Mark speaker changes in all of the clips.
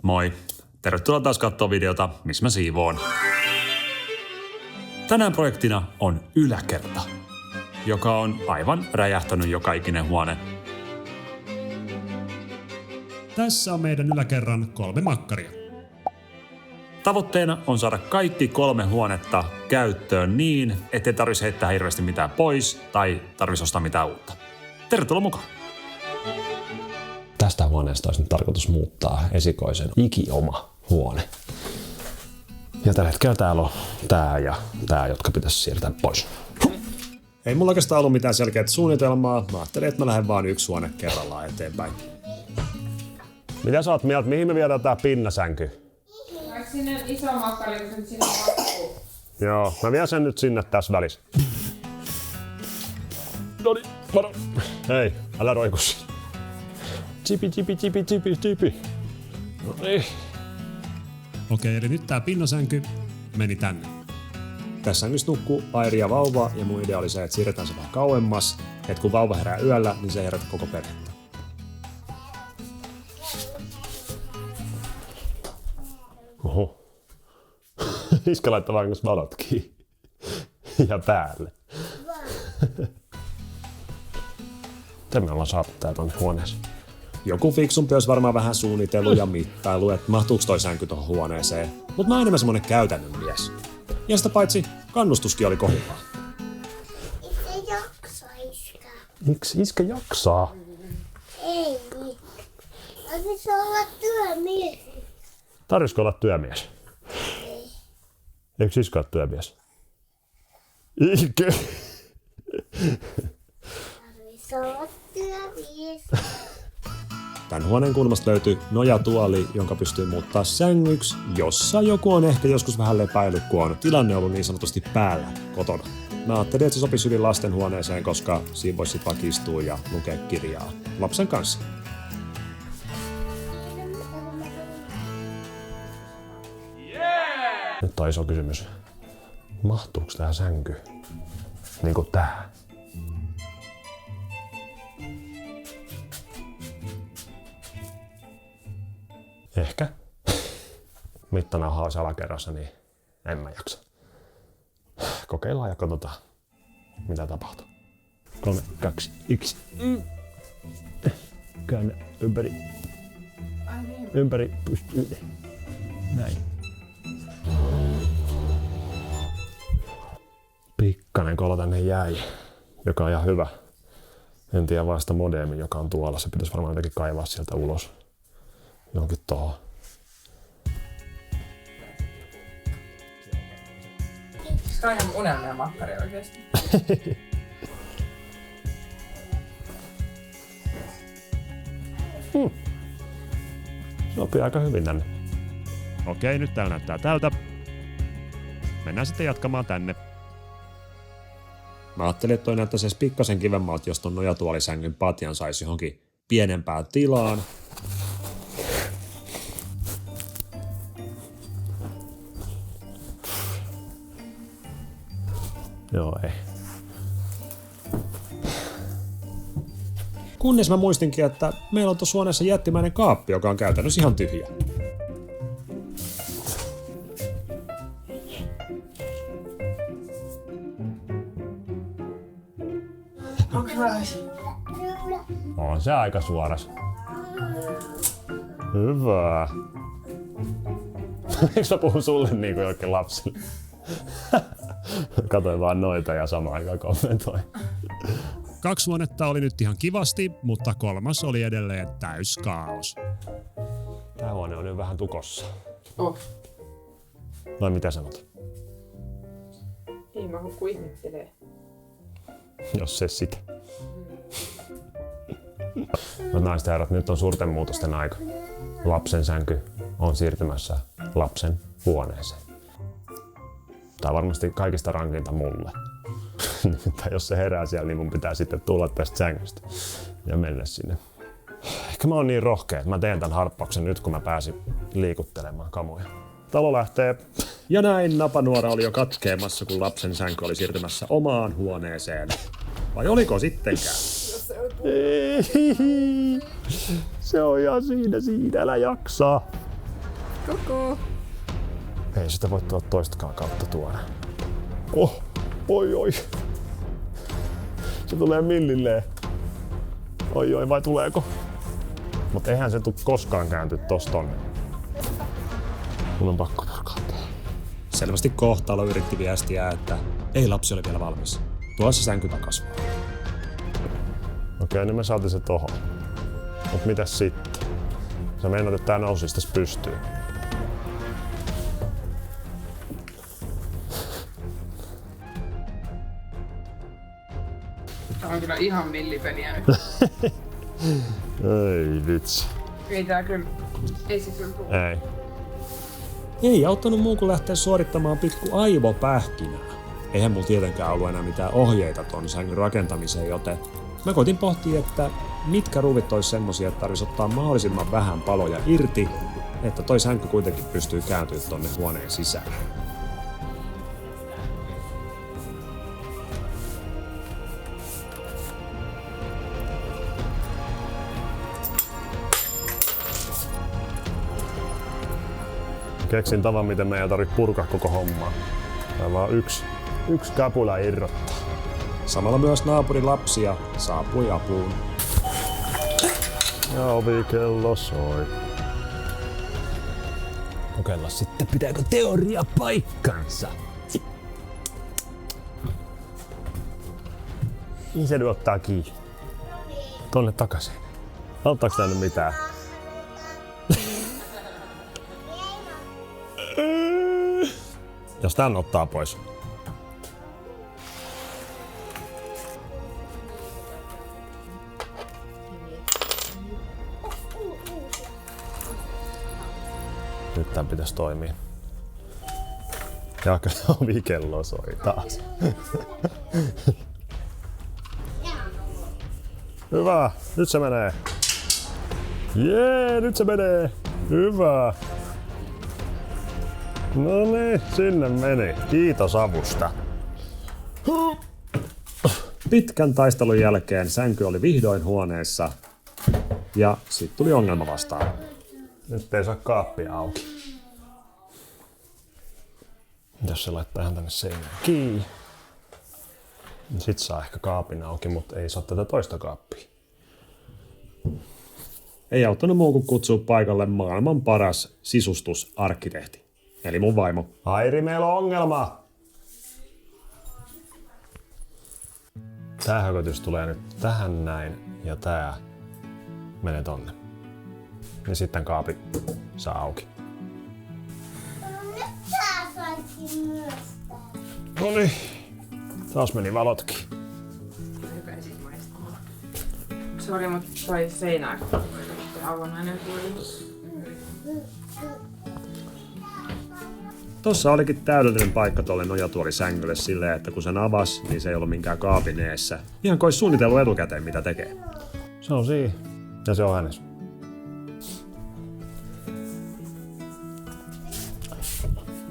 Speaker 1: Moi! Tervetuloa taas katsoa videota, missä mä siivoon. Tänään projektina on yläkerta, joka on aivan räjähtänyt joka ikinen huone.
Speaker 2: Tässä on meidän yläkerran 3 makkaria.
Speaker 1: Tavoitteena on saada kaikki 3 huonetta käyttöön niin, ettei tarvitsisi heittää hirveästi mitään pois tai tarvitsisi ostaa mitään uutta. Tervetuloa mukaan!
Speaker 3: Tästä huoneesta olisi nyt tarkoitus muuttaa esikoisen ikioma huone. Ja tällä hetkellä täällä on tää ja tää, jotka pitäisi siirtää pois.
Speaker 2: Ei mulla oikeastaan ollut mitään selkeää suunnitelmaa. Mä ajattelin, että mä lähden vaan yksi huone kerrallaan eteenpäin.
Speaker 3: Mitä sä oot mieltä? Mihin me viedään tää pinnasänky?
Speaker 4: Vaikka sinne iso makkari, kun nyt sinne makkuu.
Speaker 3: Joo, mä vien sen nyt sinne tässä välissä. Noniin, varo. Hei, älä roikus. Chipi. Noniin.
Speaker 2: Okei, eli nyt tää pinnasänky meni tänne. Tässä sängyssä nukkuu Airi ja vauva, ja mun idea oli se, että siirretään se vähän kauemmas, että kun vauva herää yöllä, niin se herättää koko perhettä.
Speaker 3: Oho. Iskä laittaa vahingossa valot kiinni. Ja päälle. Miten me ollaan saatu tää tonne huoneeseen?
Speaker 2: Joku fiksumpi olisi varmaan vähän suunnitellut ja mittailu, että mahtuuko toi sänky tohon huoneeseen. Mut mä oon enemmän semmonen käytännön mies. Ja sitä paitsi kannustuskin oli kohdillaan.
Speaker 5: Itse jaksaa iskää.
Speaker 3: Miksi iskä jaksaa?
Speaker 5: Ei. Tarvitsisi olla työmies.
Speaker 3: Tarvitsisiko olla työmies? Eikö iskä ole työmies? Eikö?
Speaker 5: Tarvitsisi olla työmies.
Speaker 2: Tän huoneen kulmasta löytyi nojatuoli, jonka pystyy muuttaa sängyksi, jossa joku on ehkä joskus vähän lepäillyt, kun on tilanne ollut niin sanotusti päällä kotona. Mä ajattelin, että se sopisi hyvin lastenhuoneeseen, koska siinä voisi sit vaikka istua ja lukea kirjaa lapsen kanssa.
Speaker 3: Nyt on iso kysymys. Mahtuuko tää sänky? Niinku tää? Ehkä. Mittanauha olisi alakerrassa, niin en mä jaksa. Kokeillaan ja katsotaan, mitä tapahtuu. 3, 2, 1. Käännä ympäri. Ympäri pystyy. Näin. Pikkanen kolo tänne jäi, joka on ihan hyvä. En tiedä vasta modemi, joka on tuolla. Se pitäisi varmaan jotenkin kaivaa sieltä ulos. Johonkin tohon.
Speaker 4: Se on ihan unelmia makkari oikeesti.
Speaker 3: Sopii aika hyvin tänne.
Speaker 2: Okei, nyt täällä näyttää tältä. Mennään sitten jatkamaan tänne. Mä ajattelin, että toi näyttäisi edes pikkasen kivemmalta, jos ton nojatuolisängyn patjan saisi johonkin pienempään tilaan.
Speaker 3: Joo, ei.
Speaker 2: Kunnes mä muistinkin, että meillä on tuossa huoneessa jättimäinen kaappi, joka on käytännössä ihan tyhjä.
Speaker 3: On se aika suoras. Hyvä. Eikö mä puhun sulle niin kuin jokin lapsille? Katoin vaan noita ja samaan aikaan kommentoin.
Speaker 2: 2 huonetta oli nyt ihan kivasti, mutta 3. oli edelleen täys kaos.
Speaker 3: Tää huone on nyt vähän tukossa.
Speaker 4: Oh.
Speaker 3: Vai mitä sanot?
Speaker 4: Ei mä kun ihmettelee.
Speaker 3: Jos se sitä. No naiset ja herrat, nyt on suurten muutosten aika. Lapsen sänky on siirtymässä lapsen huoneeseen. Tää on varmasti kaikista rankinta mulle. Tai jos se herää siellä, niin mun pitää sitten tulla tästä sängystä ja mennä sinne. Ehkä mä oon niin rohkea, että mä teen tän harppauksen nyt, kun mä pääsin liikuttelemaan kamoja. Talo lähtee.
Speaker 2: Ja näin napanuora oli jo katkeamassa, kun lapsen sänky oli siirtymässä omaan huoneeseen. Vai oliko sittenkään?
Speaker 3: Se on ihan siinä, älä jaksaa.
Speaker 4: Koko.
Speaker 3: Ei sitä voi tuoda toistakaan kautta tuoda. Oh, oi. Se tulee millilleen. Oi, vai tuleeko? Mut eihän se tuu koskaan kääntyä tosta tonne. Mun on pakko purkaa tää.
Speaker 2: Selvästi kohtalo yritti viestiä, että ei lapsi ole vielä valmis. Tuossa sänky takas vaan.
Speaker 3: Okei, niin me saatiin se tohon. Mut mitäs sitten? Sä meinaat, että tää nousisi tässä pystyyn.
Speaker 4: Tää on kyllä ihan millipeliä nyt.
Speaker 3: Ei vitsi.
Speaker 4: Ei tää kyllä, ei se kyllä tule.
Speaker 3: Ei.
Speaker 2: Ei auttanut muu kuin lähteä suorittamaan pikku aivopähkinää. Eihän mulla tietenkään ollut enää mitään ohjeita ton sängyn rakentamiseen, joten mä koitin pohtia, että mitkä ruuvit ois semmosia, että tarvis ottaa mahdollisimman vähän paloja irti, että toi sänky kuitenkin pystyy kääntyä tonne huoneen sisään.
Speaker 3: Keksin tavan, miten meidän ei tarvitse purkaa koko hommaa. Tää vaan yksi käpylä irrottaa.
Speaker 2: Samalla myös naapurin lapsia saapui apuun.
Speaker 3: Ja ovikello soi. Kokeilla sitten, pitääkö teoria paikkansa. Niin se nyt ottaa kiinni. Tonne takaisin. Auttaako tää nyt mitään? Jos tän ottaa pois. Nyt tän pitäisi toimia. Ja ovikello soi taas. Hyvä, nyt se menee. Jee, nyt se menee. Hyvä. No niin, sinne meni. Kiitos avusta.
Speaker 2: Pitkän taistelun jälkeen sänky oli vihdoin huoneessa ja sitten tuli ongelma vastaan.
Speaker 3: Nyt ei saa kaappia auki. Jos se laittaa ihan tänne seinään kiinni, niin sit saa ehkä kaapin auki, mutta ei saa tätä toista kaappia.
Speaker 2: Ei auttanut muu kuin kutsua paikalle maailman paras sisustusarkkitehti, eli mun vaimo.
Speaker 3: Airi, meillä on ongelma! Tää hökötys tulee nyt tähän näin ja tää menee tonne. Ja sitten kaapi saa auki.
Speaker 5: Nyt tää saisi myös tää.
Speaker 3: Noniin, taas meni valotkin.
Speaker 4: Hypäisit maistamaan. Sori, mutta toi seinä on avonainen kuitenkin.
Speaker 2: Tossa olikin täydellinen paikka tolle nojatuolisängylle silleen, että kun sen avasi, niin se ei ollut minkään kaapin eessä. Ihan kuin olisi suunnitellut etukäteen, mitä tekee.
Speaker 3: Se on siinä. Ja se on hänessä.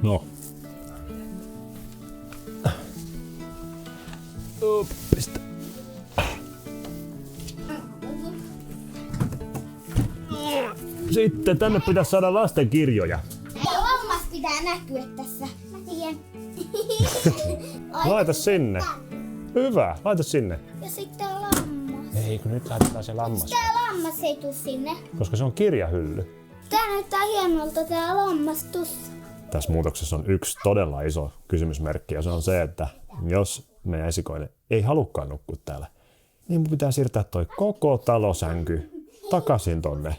Speaker 3: No. Pistä. Sitten tänne pitäisi saada lastenkirjoja.
Speaker 5: Lammas pitää näkyä tässä. Mä tiedän.
Speaker 3: Laita sinne. Hyvä, laita sinne.
Speaker 5: Ja sitten lammas.
Speaker 3: Ei, kun nyt laitetaan se lammas.
Speaker 5: Tää lammas ei tuu sinne.
Speaker 3: Koska se on kirjahylly.
Speaker 5: Tää näyttää hienolta tää lammas tussa.
Speaker 3: Tässä muutoksessa on yksi todella iso kysymysmerkki, ja se on se, että jos meidän esikoinen ei halukkaan nukkua täällä, niin mun pitää siirtää toi koko talosänky takaisin tonne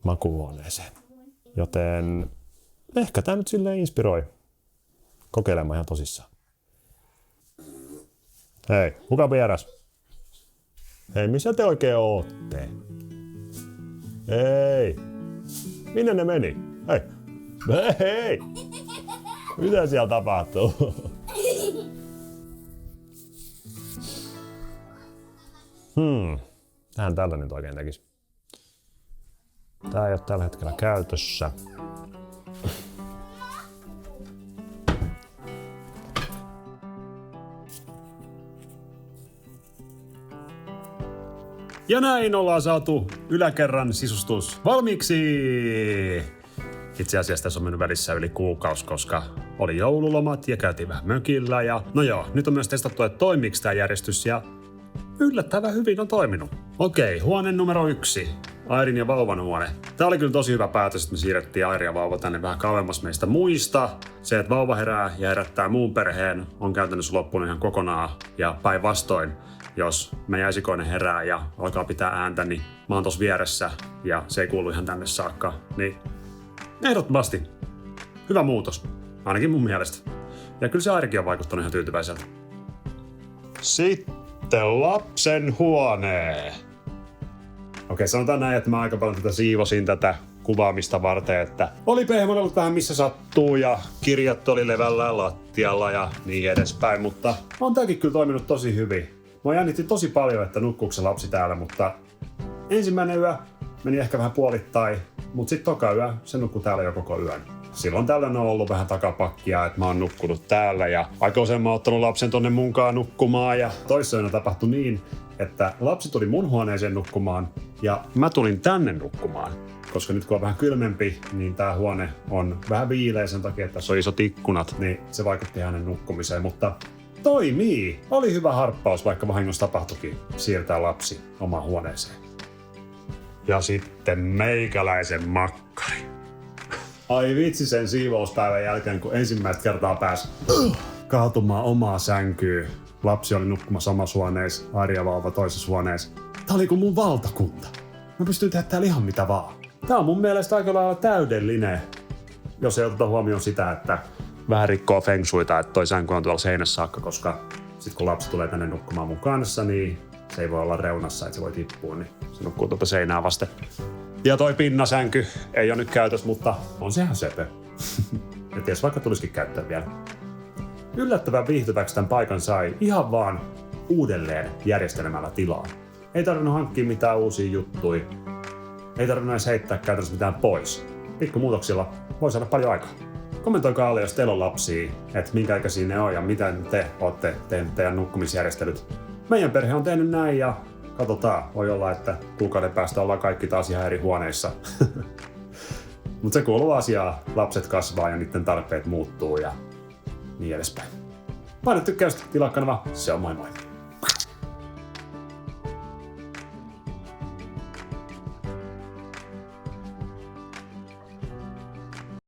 Speaker 3: makuuhuoneeseen. Joten ehkä tää nyt silleen inspiroi kokeilemaan ihan tosissaan. Hei, kuka vieras? Hei, missä te oikein ootte? Hei, minne ne meni? Hei, hei! Mitä siellä tapahtuu? Tähän tällä nyt oikein tekisi. Tää ei ole tällä hetkellä käytössä.
Speaker 2: Ja näin ollaan saatu yläkerran sisustus valmiiksi!
Speaker 1: Itse asiassa tässä on mennyt välissä yli kuukausi, koska oli joululomat ja käytiin vähän mökillä. Ja no joo, nyt on myös testattu, että toimiiko tämä järjestys ja yllättävän hyvin on toiminut. Okei, huone numero 1. Airin ja vauvan huone. Tää oli kyllä tosi hyvä päätös, että me siirrettiin Airi ja vauva tänne vähän kauemmas meistä muista. Se, että vauva herää ja herättää muun perheen, on käytännössä loppunut ihan kokonaan. Ja päinvastoin, jos meidän esikoinen herää ja alkaa pitää ääntä, niin mä oon tossa vieressä ja se ei kuulu ihan tänne saakka. Niin ehdottomasti hyvä muutos, ainakin mun mielestä. Ja kyllä se Airikin on vaikuttanut ihan tyytyväiseltä.
Speaker 2: Sitten lapsen huone. Okei, sanotaan näin, että mä aika paljon siivosin tätä kuvaamista varten, että oli pehmonellut vähän missä sattuu ja kirjat oli levällään lattialla ja niin edespäin, mutta on tääkin kyllä toiminut tosi hyvin. Mä jännitti tosi paljon, että nukkuuko se lapsi täällä, mutta ensimmäinen yö meni ehkä vähän puolittain, mutta sitten toka yö se nukkui täällä jo koko yön. Silloin tällöin on ollut vähän takapakkia, että mä oon nukkunut täällä ja aika usein mä oon ottanut lapsen tonne munkaan nukkumaan ja toissayönä tapahtui niin, että lapsi tuli mun huoneeseen nukkumaan ja mä tulin tänne nukkumaan. Koska nyt kun on vähän kylmempi, niin tää huone on vähän viileä sen takia, että tässä on isot ikkunat, niin se vaikutti hänen nukkumiseen, mutta toimii! Oli hyvä harppaus, vaikka vahingossa tapahtuikin siirtää lapsi omaan huoneeseen. Ja sitten meikäläisen makkari. Ai vitsi sen siivouspäivän jälkeen, kun ensimmäistä kertaa pääsi kaatumaan omaa sänkyyn. Lapsi oli nukkumassa omassa huoneessa, Airi ja vauva toisessa huoneessa. Tää oli kuin mun valtakunta. Mä pystyn tehdä täällä ihan mitä vaan. Tää on mun mielestä aika lailla täydellinen, jos ei oteta huomioon sitä, että vähän rikkoo feng shuita, että toi sänky on tuolla seinässä saakka, koska sit kun lapsi tulee tänne nukkumaan mun kanssa, niin se ei voi olla reunassa, että se voi tippua, niin se nukkuu tuota seinää vasten. Ja toi pinnasänky ei ole nyt käytössä, mutta on sehän söpö. Ja ties vaikka tulisikin käyttää vielä. Yllättävän viihtyväksi tämän paikan sai ihan vaan uudelleen järjestelemällä tilaa. Ei tarvinnut hankkia mitään uusia juttuja. Ei tarvinnut edes heittää käytännössä mitään pois. Pikkumuutoksilla voi saada paljon aikaa. Kommentoikaa alle, jos teillä on lapsia, että minkä ikäisiä ne on ja miten te olette tehneet teidän nukkumisjärjestelyt. Meidän perhe on tehnyt näin ja katsotaan, voi olla, että kuukauden päästä ollaan kaikki taas ihan eri huoneissa. Mutta se kuuluu asiaan, lapset kasvaa ja niiden tarpeet muuttuu ja niin edespäin. Paina tykkäystä, tilaa kanava, se on moi moi!